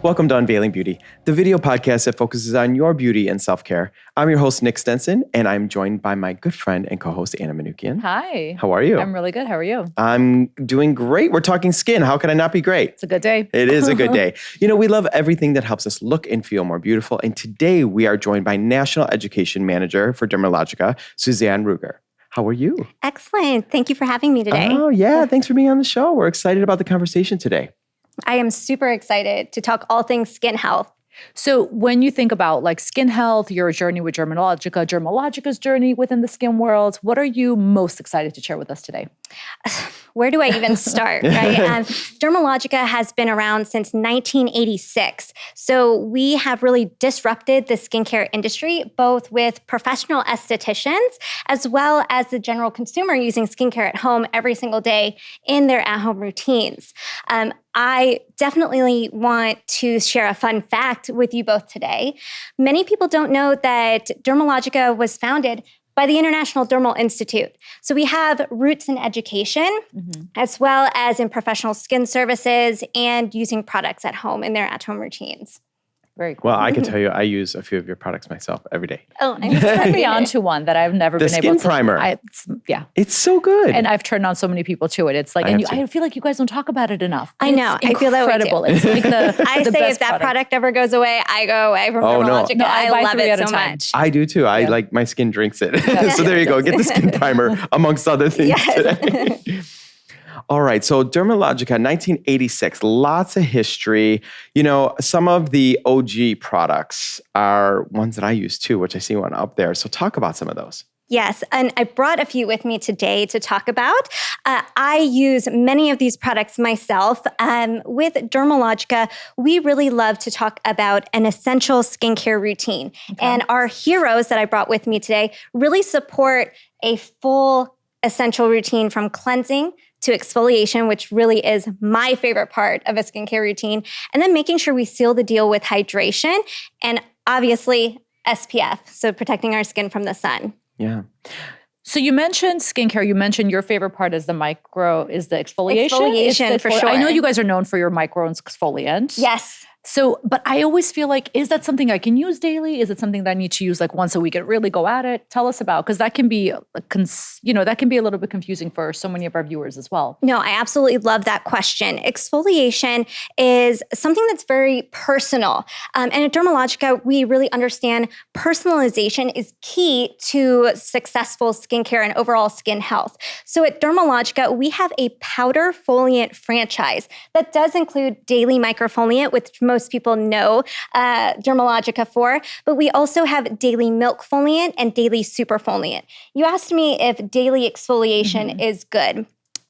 Welcome to Unveiling Beauty, the video podcast that focuses on your beauty and self-care. I'm your host, Nick Stenson, and I'm joined by my good friend and co-host, Anna Manukian. Hi. How are you? I'm really good. How are you? I'm doing great. We're talking skin. How can I not be great? It's a good day. It is a good day. You know, we love everything that helps us look and feel more beautiful. And today we are joined by National Education Manager for Dermalogica, Suzanne Ruger. How are you? Excellent. Thank you for having me today. Oh, yeah. Thanks for being on the show. We're excited about the conversation today. I am super excited to talk all things skin health. So when you think about like skin health, your journey with Dermalogica, Dermalogica's journey within the skin world, what are you most excited to share with us today? Where do I even start, right? Dermalogica has been around since 1986. So we have really disrupted the skincare industry, both with professional estheticians as well as the general consumer using skincare at home every single day in their at-home routines. I definitely want to share a fun fact with you both today. Many people don't know that Dermalogica was founded by the International Dermal Institute. So we have roots in education, as well as in professional skin services and using products at home in their at-home routines. Very cool. Well, I can tell you, I use a few of your products myself every day. Oh, I'm Turn me on to one that I've never The been skin able to. primer. Yeah. It's so good. And I've turned on so many people to it. It's like, I feel like you guys don't talk about it enough. I know. It's I feel that way too. incredible. It's like I the say best if that product ever goes away, I go away from Dermalogica. No, I buy love 3 it at a so time. much. I do too. I like my skin drinks it. So there you go. Get the skin primer amongst other things today. All right. So Dermalogica, 1986, lots of history. You know, some of the OG products are ones that I use too, which I see one up there. So talk about some of those. Yes, and I brought a few with me today to talk about. I use many of these products myself. With Dermalogica, we really love to talk about an essential skincare routine. Okay. And our heroes that I brought with me today really support a full essential routine from cleansing to exfoliation, which really is my favorite part of a skincare routine, and then making sure we seal the deal with hydration and obviously SPF, so protecting our skin from the sun. Yeah. So you mentioned skincare. You mentioned your favorite part is the exfoliation. Exfoliation, for sure. I know you guys are known for your micro exfoliant. Yes. So, but I always feel like, is that something I can use daily? Is it something that I need to use like once a week and really go at it? Tell us about, because that can be, that can be a little bit confusing for so many of our viewers as well. No, I absolutely love that question. Exfoliation is something that's very personal. And at Dermalogica, we really understand personalization is key to successful skincare and overall skin health. So at Dermalogica, we have a powder foliant franchise that does include daily microfoliant, which most people know Dermalogica for, but we also have daily milk foliant and daily super foliant. You asked me if daily exfoliation is good.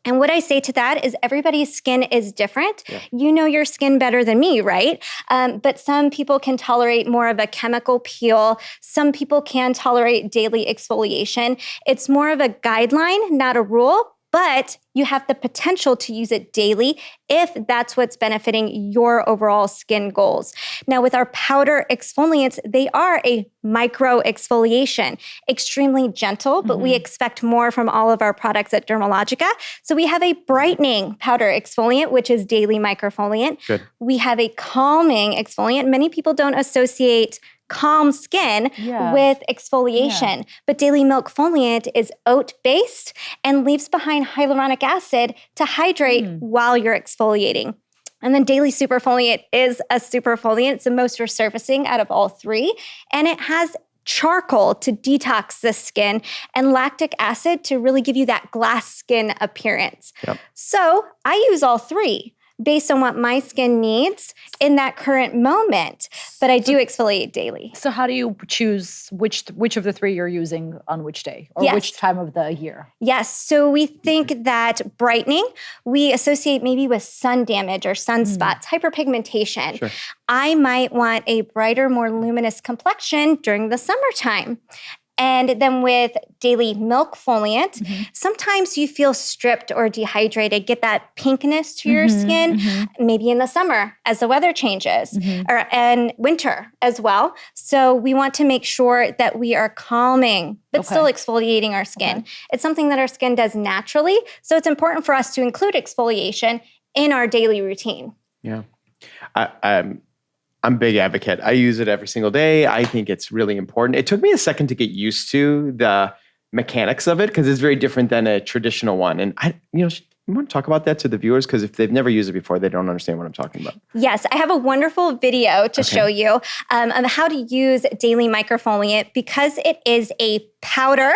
And what I say to that is everybody's skin is different. Yeah. You know your skin better than me, right? But some people can tolerate more of a chemical peel. Some people can tolerate daily exfoliation. It's more of a guideline, not a rule. But you have the potential to use it daily if that's what's benefiting your overall skin goals. Now, with our powder exfoliants, they are a micro exfoliation, extremely gentle, but we expect more from all of our products at Dermalogica. So we have a brightening powder exfoliant, which is daily microfoliant. Good. We have a calming exfoliant. Many people don't associate calm skin with exfoliation. But daily milk foliant is oat-based and leaves behind hyaluronic acid to hydrate while you're exfoliating. And then daily superfoliant is a superfoliant. It's the most resurfacing out of all three. And it has charcoal to detox the skin and lactic acid to really give you that glass skin appearance. Yep. So I use all three based on what my skin needs in that current moment, but I do exfoliate daily. So how do you choose which of the three you're using on which day or which time of the year? Yes, so we think that brightening, we associate maybe with sun damage or sunspots, hyperpigmentation. Sure. I might want a brighter, more luminous complexion during the summertime. And then with daily milk foliant, sometimes you feel stripped or dehydrated, get that pinkness to your skin, maybe in the summer as the weather changes, and winter as well. So we want to make sure that we are calming, but still exfoliating our skin. It's something that our skin does naturally. So it's important for us to include exfoliation in our daily routine. Yeah. I'm a big advocate. I use it every single day. I think it's really important. It took me a second to get used to the mechanics of it because it's very different than a traditional one. And you want to talk about that to the viewers? Because if they've never used it before, they don't understand what I'm talking about. Yes, I have a wonderful video to show you on how to use daily microfoliant. Because it is a powder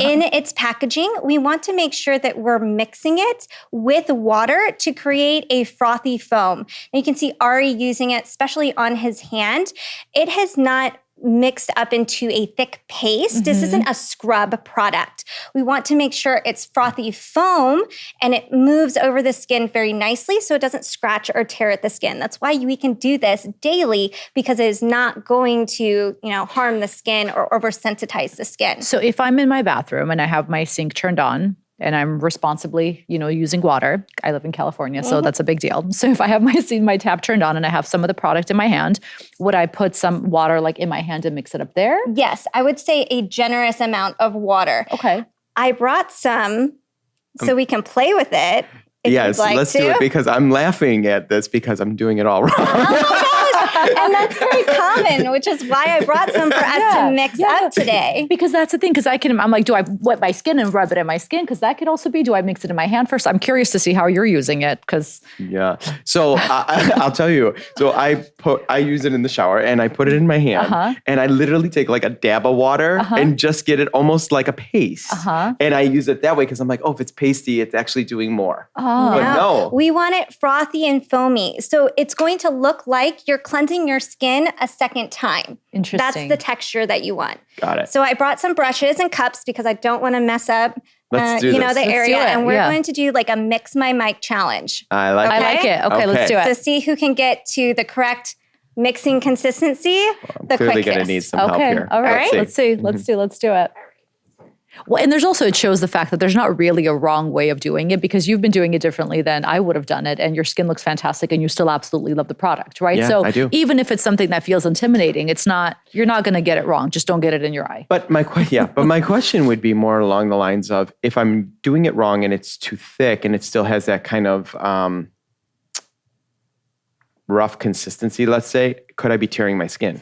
in its packaging, we want to make sure that we're mixing it with water to create a frothy foam. And you can see Ari using it, especially on his hand. It has not mixed up into a thick paste. This isn't a scrub product. We want to make sure it's frothy foam and it moves over the skin very nicely so it doesn't scratch or tear at the skin. That's why we can do this daily because it is not going to, harm the skin or oversensitize the skin. So if I'm in my bathroom and I have my sink turned on and I'm responsibly, using water, I live in California, so that's a big deal. So if I have my tap turned on and I have some of the product in my hand, would I put some water in my hand and mix it up there? Yes, I would say a generous amount of water. Okay. I brought some so we can play with it. Yes, let's do it because I'm laughing at this because I'm doing it all wrong. Oh my gosh. And that's very common, which is why I brought some for us to mix up today. Because that's the thing, because I'm like, do I wet my skin and rub it in my skin? Because that could also be, do I mix it in my hand first? I'm curious to see how you're using it because... Yeah. So I'll tell you. So I use it in the shower and I put it in my hand and I literally take like a dab of water and just get it almost like a paste. And I use it that way because I'm like, if it's pasty, it's actually doing more. But no. We want it frothy and foamy. So it's going to look like you're cleansing your skin a second time. Interesting. That's the texture that you want. Got it. So I brought some brushes and cups because I don't want to mess up Let's do this. the area. And we're Yeah. going to do like a mix my mic challenge. I like I it. like it. Okay, let's do it. So see who can get to the correct mixing consistency the Clearly quickest. going to need some help here. All right. Let's see. Let's do it. Well, and there's also, it shows the fact that there's not really a wrong way of doing it because you've been doing it differently than I would have done it. And your skin looks fantastic and you still absolutely love the product, right? Yeah, so I do. Even if it's something that feels intimidating, you're not going to get it wrong. Just don't get it in your eye. But my question would be more along the lines of if I'm doing it wrong and it's too thick and it still has that kind of rough consistency, let's say, could I be tearing my skin?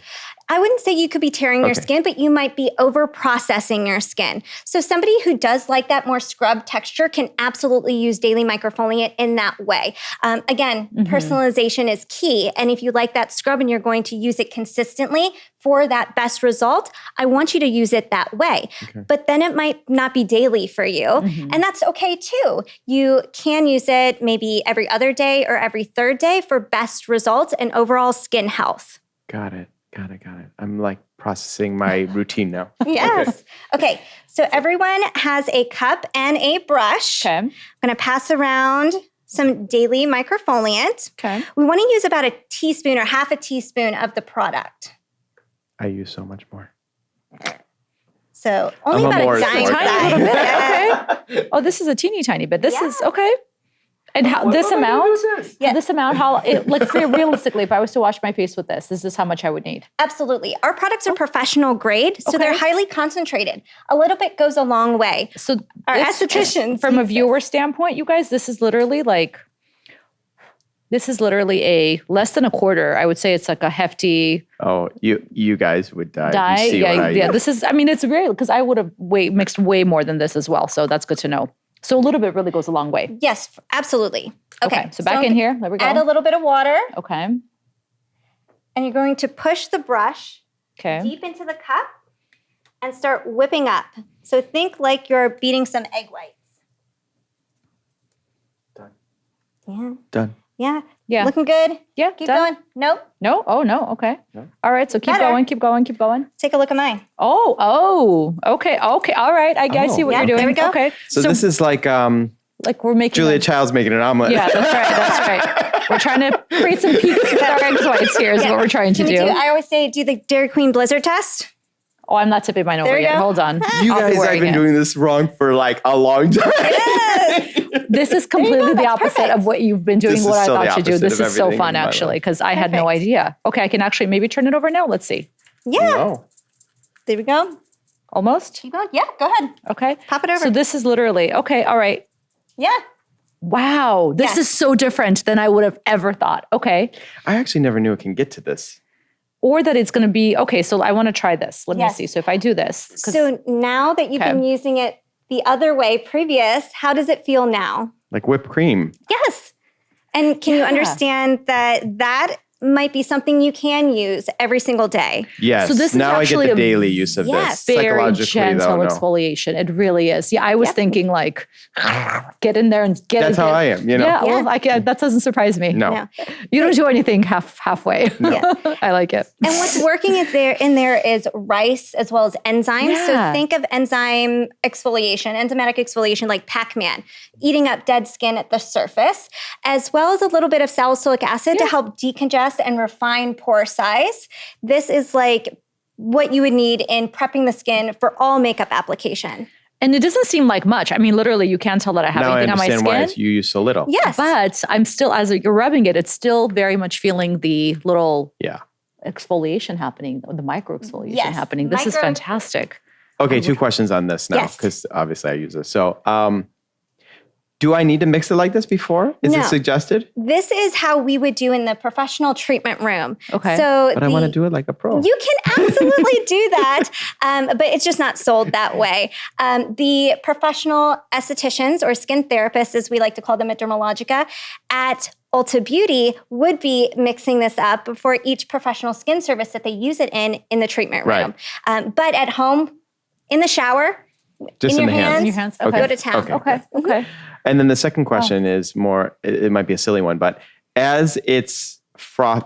I wouldn't say you could be tearing your skin, but you might be over processing your skin. So somebody who does like that more scrub texture can absolutely use daily microfoliant in that way. Again, personalization is key. And if you like that scrub and you're going to use it consistently for that best result, I want you to use it that way. Okay. But then it might not be daily for you. And that's okay too. You can use it maybe every other day or every third day for best results and overall skin health. Got it. I'm like processing my routine now. Yes. Okay. So everyone has a cup and a brush. Okay. I'm going to pass around some daily microfoliant. Okay. We want to use about a teaspoon or half a teaspoon of the product. I use so much more. So only I'm a about more a dime source. size. Tiny little bit. Okay. Oh, this is a teeny tiny bit. This is okay. And how this amount? Yeah. This amount? Realistically, if I was to wash my face with this is how much I would need. Absolutely. Our products are professional grade, so they're highly concentrated. A little bit goes a long way. So Our estheticians, from a viewer standpoint, you guys, this is literally a less than a quarter. I would say it's like a hefty. Oh, you guys would die. You see what I use. This is. I mean, it's real because I would have mixed way more than this as well. So that's good to know. So a little bit really goes a long way. Yes, absolutely. Okay, so back in here. There we go. Add a little bit of water. Okay. And you're going to push the brush deep into the cup and start whipping up. So think like you're beating some egg whites. Done. Yeah. Done. Yeah. Yeah. Looking good? Yeah. Keep going. Nope. No? Oh, no. Okay. No. All right. So keep Better. going. Take a look at mine. Oh. Okay. All right. I see what Yeah, you're doing. there we go. Okay. So this is like we're making Julia Child's making an omelet. Yeah, that's right. We're trying to create some peaks with our egg whites here is what we're trying to do. I always say do the Dairy Queen Blizzard test. Oh, I'm not tipping mine over There you yet. go. Hold on. You I'll be guys have wearing been it. doing this wrong for like a long time. Yes. This is completely the opposite perfect. of what you've been doing, This what is I so the thought you do. opposite This of is so everything fun, in my actually, life. because I had no Perfect. idea. Okay, I can actually maybe turn it over now. Let's see. Yeah. No. There we go. Almost? Keep going. Yeah, go ahead. Okay. Pop it over. So this is literally, okay, all right. Yeah. Wow, this Yes. is so different than I would have ever thought. Okay. I actually never knew it can get to this. or that it's going to be, okay, so I want to try this. Let me Yes. see. So if I do this. So now that you've been using it the other way previous, how does it feel now? Like whipped cream. Yes. And can you understand that might be something you can use every single day? Yes. So this is now I actually get the a daily use of yes, this. very Psychologically, gentle though, no. exfoliation. It really is. Yeah, I was thinking like, get in there and get it. That's how I am, you know? Yeah, well, that doesn't surprise me. No. You don't do anything halfway. Yeah. I like it. And what's working in there is rice as well as enzymes. Yeah. So think of enzymatic exfoliation like Pac-Man, eating up dead skin at the surface, as well as a little bit of salicylic acid to help decongest and refine pore size. This is like what you would need in prepping the skin for all makeup application. And it doesn't seem like much. I mean, literally, you can't tell that I have Now I anything on my understand skin. why you use so little. Yes. But I'm still, as you're rubbing it, it's still very much feeling the little exfoliation happening, the micro exfoliation Yes. happening. This is fantastic. Okay, 2 questions on this now, Yes. because obviously I use this. So, do I need to mix it like this before? Is it suggested? This is how we would do in the professional treatment room. Okay. So But I want to do it like a pro. You can absolutely do that, but it's just not sold that way. The professional estheticians or skin therapists, as we like to call them at Dermalogica, at Ulta Beauty would be mixing this up for each professional skin service that they use it in the treatment room. But at home, in the shower, Just in your the hands. In your hands? go Okay. to town. Okay. And then the second question is more, it might be a silly one, but as it's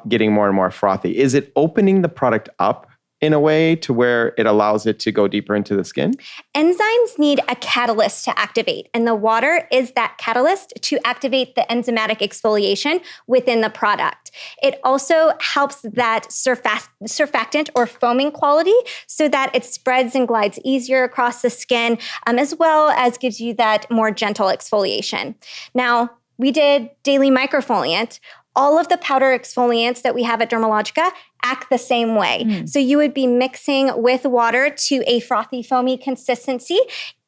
getting more and more frothy, is it opening the product up in a way to where it allows it to go deeper into the skin? Enzymes need a catalyst to activate, and the water is that catalyst to activate the enzymatic exfoliation within the product. It also helps that surfactant or foaming quality so that it spreads and glides easier across the skin, as well as gives you that more gentle exfoliation. Now, we did daily microfoliant. All of the powder exfoliants that we have at Dermalogica act the same way. So you would be mixing with water to a frothy, foamy consistency.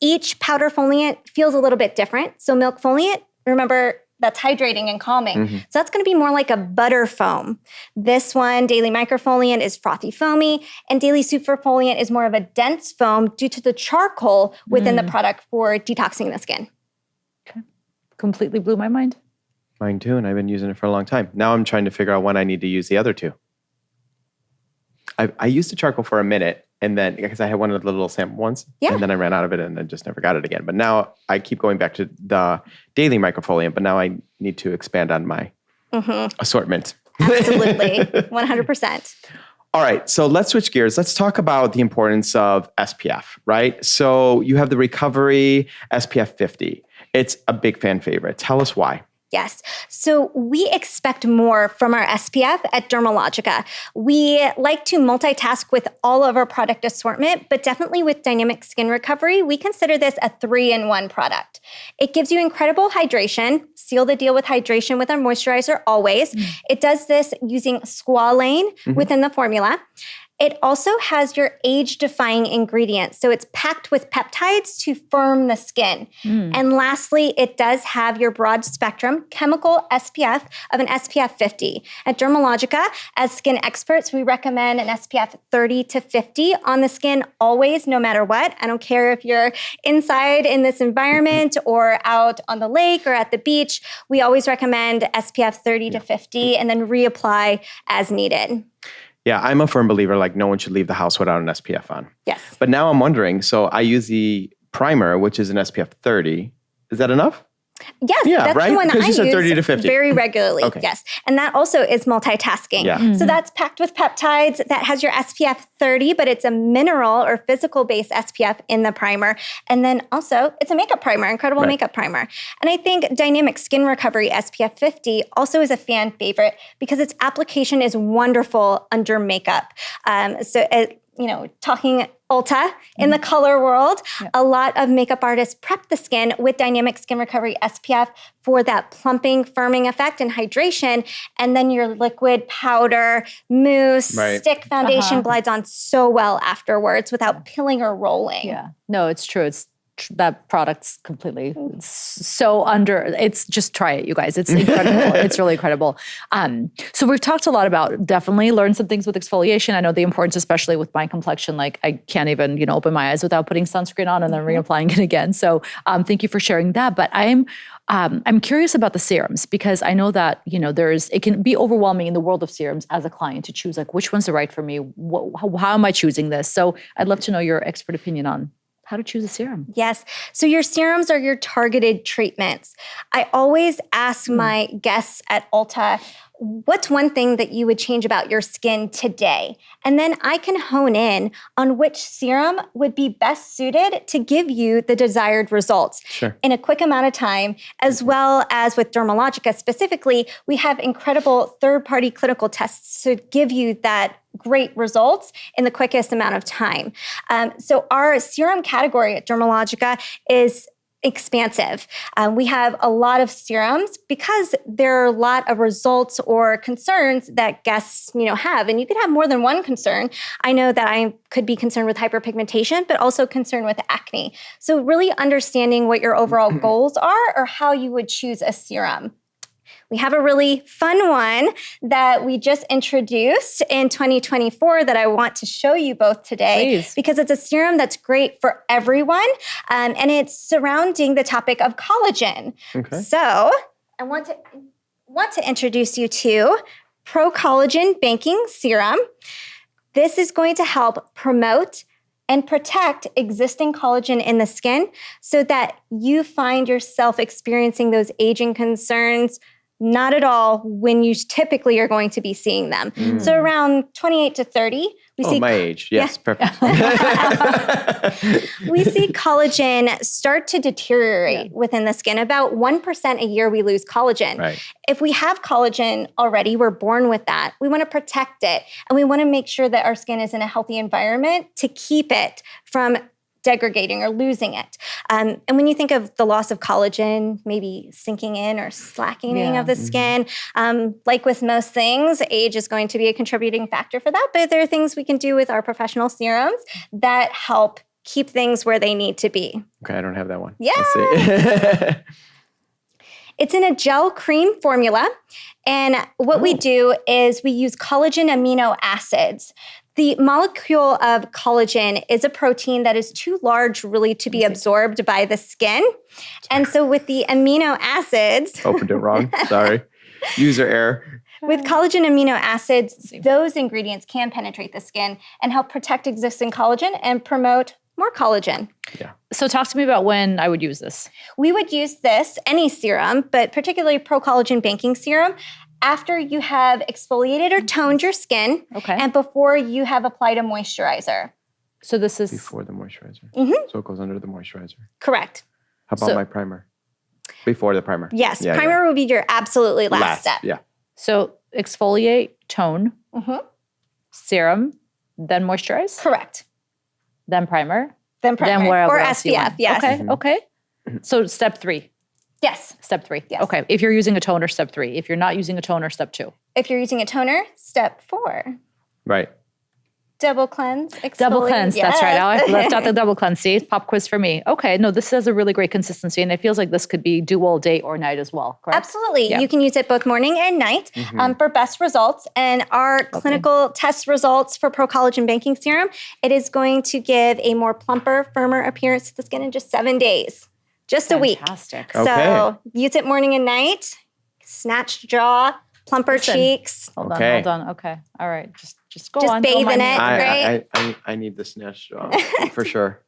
Each powder foliant feels a little bit different. So milk foliant, remember, that's hydrating and calming. So that's going to be more like a butter foam. This one, daily microfoliant, is frothy, foamy, and daily superfoliant is more of a dense foam due to the charcoal within the product for detoxing the skin. Okay. Completely blew my mind. Mine too, and I've been using it for a long time. Now I'm trying to figure out when I need to use the other two. I used the charcoal for a minute, and then because I had one of the little sample ones, and then I ran out of it and then just never got it again. But now I keep going back to the daily microfoliant, but now I need to expand on my assortment. Absolutely, 100%. All right, so let's switch gears. Let's talk about the importance of SPF, right? So you have the Recovery SPF 50. It's a big fan favorite. Tell us why. Yes. So we expect more from our SPF at Dermalogica. We like to multitask with all of our product assortment, but definitely with Dynamic Skin Recovery, we consider this a 3-in-1 product. It gives you incredible hydration. Seal the deal with hydration with our moisturizer always. It does this using squalane within the formula. It also has your age-defying ingredients. So it's packed with peptides to firm the skin. And lastly, it does have your broad spectrum chemical SPF of an SPF 50. At Dermalogica, as skin experts, we recommend an SPF 30 to 50 on the skin always, no matter what. I don't care if you're inside in this environment or out on the lake or at the beach. We always recommend SPF 30 to 50 and then reapply as needed. Yeah, I'm a firm believer, like no one should leave the house without an SPF on. Yes. But now I'm wondering, so I use the primer, which is an SPF 30. Is that enough? Yes, Yeah, that's right? the one that I Because you said 30 to use 50. very regularly. Okay. Yes, and that also is multitasking. Yeah. So that's packed with peptides. That has your SPF 30, but it's a mineral or physical-based SPF in the primer. And then also, it's a makeup primer, incredible makeup primer. And I think Dynamic Skin Recovery SPF 50 also is a fan favorite because its application is wonderful under makeup. Talking Ulta in the color world, a lot of makeup artists prep the skin with Dynamic Skin Recovery SPF for that plumping, firming effect and hydration. And then your liquid powder, mousse, stick foundation glides on so well afterwards without pilling or rolling. Yeah. No, it's true. that product's completely so it's just try it, you guys. It's incredible. It's really incredible. So we've talked a lot about definitely learn some things with exfoliation. I know the importance, especially with my complexion, like I can't even, open my eyes without putting sunscreen on and then reapplying it again. So thank you for sharing that. But I'm curious about the serums because I know that, it can be overwhelming in the world of serums as a client to choose like which one's the right for me. How am I choosing this? So I'd love to know your expert opinion on how to choose a serum. Yes. So your serums are your targeted treatments. I always ask my guests at Ulta, what's one thing that you would change about your skin today? And then I can hone in on which serum would be best suited to give you the desired results in a quick amount of time, as well as with Dermalogica specifically, we have incredible third-party clinical tests to give you that great results in the quickest amount of time. So our serum category at Dermalogica is expansive. We have a lot of serums because there are a lot of results or concerns that guests, have. And you could have more than one concern. I know that I could be concerned with hyperpigmentation, but also concerned with acne. So really understanding what your overall goals are or how you would choose a serum. We have a really fun one that we just introduced in 2024 that I want to show you both today because it's a serum that's great for everyone and it's surrounding the topic of collagen. Okay. So I want to introduce you to Pro Collagen Banking Serum. This is going to help promote and protect existing collagen in the skin so that you find yourself experiencing those aging concerns not at all when you typically are going to be seeing them. So around 28 to 30, we see... my age. Yes, perfect. We see collagen start to deteriorate within the skin. About 1% a year we lose collagen. Right. If we have collagen already, we're born with that. We want to protect it. And we want to make sure that our skin is in a healthy environment to keep it from degrading or losing it. And when you think of the loss of collagen, maybe sinking in or slackening of the skin, like with most things, age is going to be a contributing factor for that. But there are things we can do with our professional serums that help keep things where they need to be. Okay, I don't have that one. Yeah. Let's see. It's in a gel cream formula. And what we do is we use collagen amino acids. The molecule of collagen is a protein that is too large really to be absorbed by the skin. And so with the amino acids... Opened it wrong. Sorry. User error. With collagen amino acids, those ingredients can penetrate the skin and help protect existing collagen and promote more collagen. Yeah. So talk to me about when I would use this. We would use this, any serum, but particularly Pro Collagen Banking Serum, after you have exfoliated or toned your skin and before you have applied a moisturizer. So this is... Before the moisturizer. So it goes under the moisturizer. Correct. How about my primer? Before the primer. Yes, primer will be your absolutely last step. Yeah. So exfoliate, tone, serum, then moisturize? Correct. Then primer? Then primer. Or SPF, yes. Okay. So step 3. Yes. Step 3. Yes. Okay. If you're using a toner, step 3. If you're not using a toner, step 2. If you're using a toner, step 4. Right. Double cleanse. Double cleanse. Yes. That's right. I left out the double cleanse. See, pop quiz for me. Okay. No, this has a really great consistency, and it feels like this could be dual day or night as well. Correct? Absolutely. Yeah. You can use it both morning and night for best results. And our clinical test results for Pro Collagen Banking Serum, it is going to give a more plumper, firmer appearance to the skin in just 7 days. Just a week. Fantastic. So use it morning and night. Snatched jaw, plumper cheeks. Hold on. Okay. All right. Just go on. Just bathe in it, right? I need the snatched jaw for sure.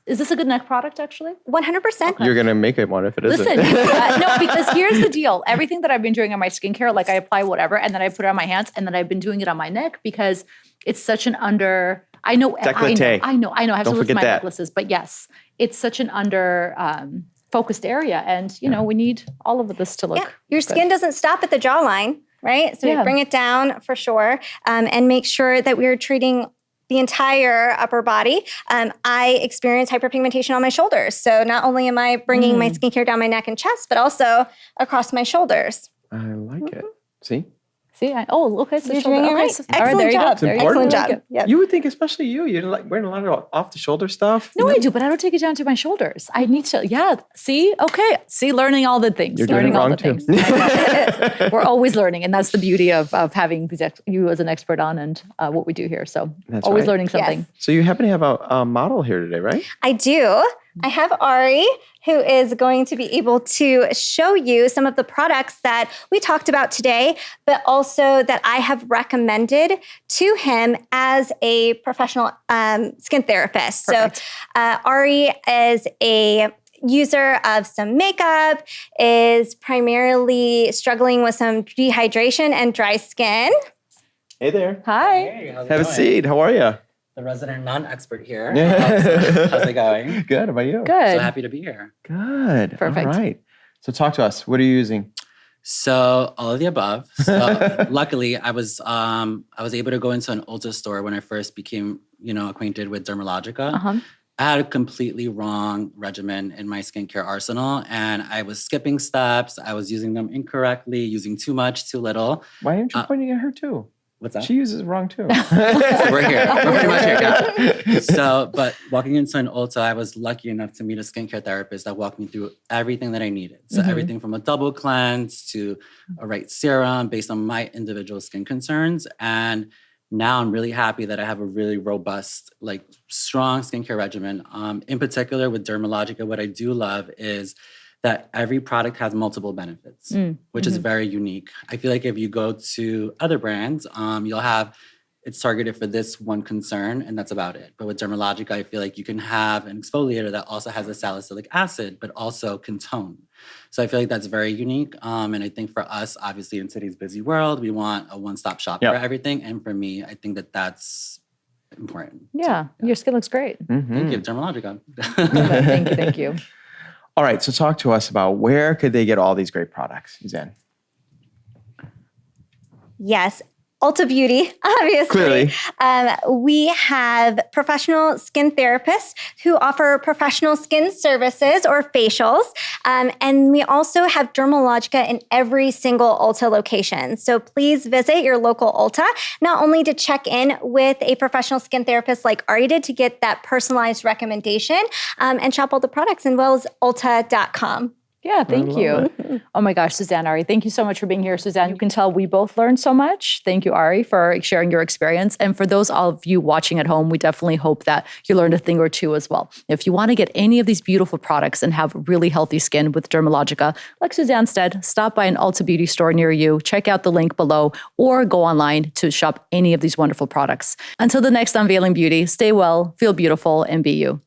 Is this a good neck product, actually? 100%. Okay. You're going to make it one if it isn't. Listen, no, because here's the deal. Everything that I've been doing on my skincare, like I apply whatever, and then I put it on my hands, and then I've been doing it on my neck because it's such an under... I know. Décolleté. I know. I have to look at my that. necklaces, but yes, it's such an under focused area, and we need all of this to look. Yeah. Your skin doesn't stop at the jawline, right? So we bring it down for sure, and make sure that we're treating the entire upper body. I experience hyperpigmentation on my shoulders, so not only am I bringing my skincare down my neck and chest, but also across my shoulders. I like it. See. See, okay. So You're shoulder. doing it Okay, right. so- Excellent all right, there you job. go. There you go. Excellent There you job. go. Yep. You would think, especially you're like wearing a lot of off the shoulder stuff. No, I do, but I don't take it down to my shoulders. I need to, see, okay. See, learning all the things. You're doing learning it all wrong the too. things. We're always learning. And that's the beauty of having you as an expert on and what we do here. So That's always right. learning something. Yes. So you happen to have a model here today, right? I do. I have Ari, who is going to be able to show you some of the products that we talked about today, but also that I have recommended to him as a professional skin therapist. Perfect. So Ari is a user of some makeup, is primarily struggling with some dehydration and dry skin. Hey there. Hi. Hey, how's it Have a going? seat. How are you? The resident non-expert here. Yeah. How's it going? Good. How about you? Good. So happy to be here. Good. Perfect. All right. So talk to us. What are you using? So all of the above. So luckily, I was able to go into an Ulta store when I first became, acquainted with Dermalogica. Uh-huh. I had a completely wrong regimen in my skincare arsenal, and I was skipping steps. I was using them incorrectly, using too much, too little. Why aren't you pointing at her too? What's that? She uses it wrong too. So we're here. We're pretty much here, guys. So, but walking into an Ulta, I was lucky enough to meet a skincare therapist that walked me through everything that I needed. So everything from a double cleanse to a right serum based on my individual skin concerns. And now I'm really happy that I have a really robust, strong skincare regimen. In particular with Dermalogica, what I do love is that every product has multiple benefits, which is very unique. I feel like if you go to other brands, you'll have, it's targeted for this one concern, and that's about it. But with Dermalogica, I feel like you can have an exfoliator that also has a salicylic acid, but also can tone. So I feel like that's very unique. And I think for us, obviously in today's busy world, we want a one-stop shop Yep. for everything. And for me, I think that that's important. Yeah. Your skin looks great. Thank you, Dermalogica. Thank you. All right. So talk to us about where could they get all these great products, Suzanne? Yes. Ulta Beauty, obviously. Clearly. We have professional skin therapists who offer professional skin services or facials. And we also have Dermalogica in every single Ulta location. So please visit your local Ulta, not only to check in with a professional skin therapist like Ari did to get that personalized recommendation and shop all the products, as well as ulta.com. Yeah, thank you. Oh my gosh, Suzanne, Ari, thank you so much for being here. Suzanne, you can tell we both learned so much. Thank you, Ari, for sharing your experience. And for those all of you watching at home, we definitely hope that you learned a thing or two as well. If you want to get any of these beautiful products and have really healthy skin with Dermalogica, like Suzanne said, stop by an Ulta Beauty store near you, check out the link below, or go online to shop any of these wonderful products. Until the next Unveiling Beauty, stay well, feel beautiful, and be you.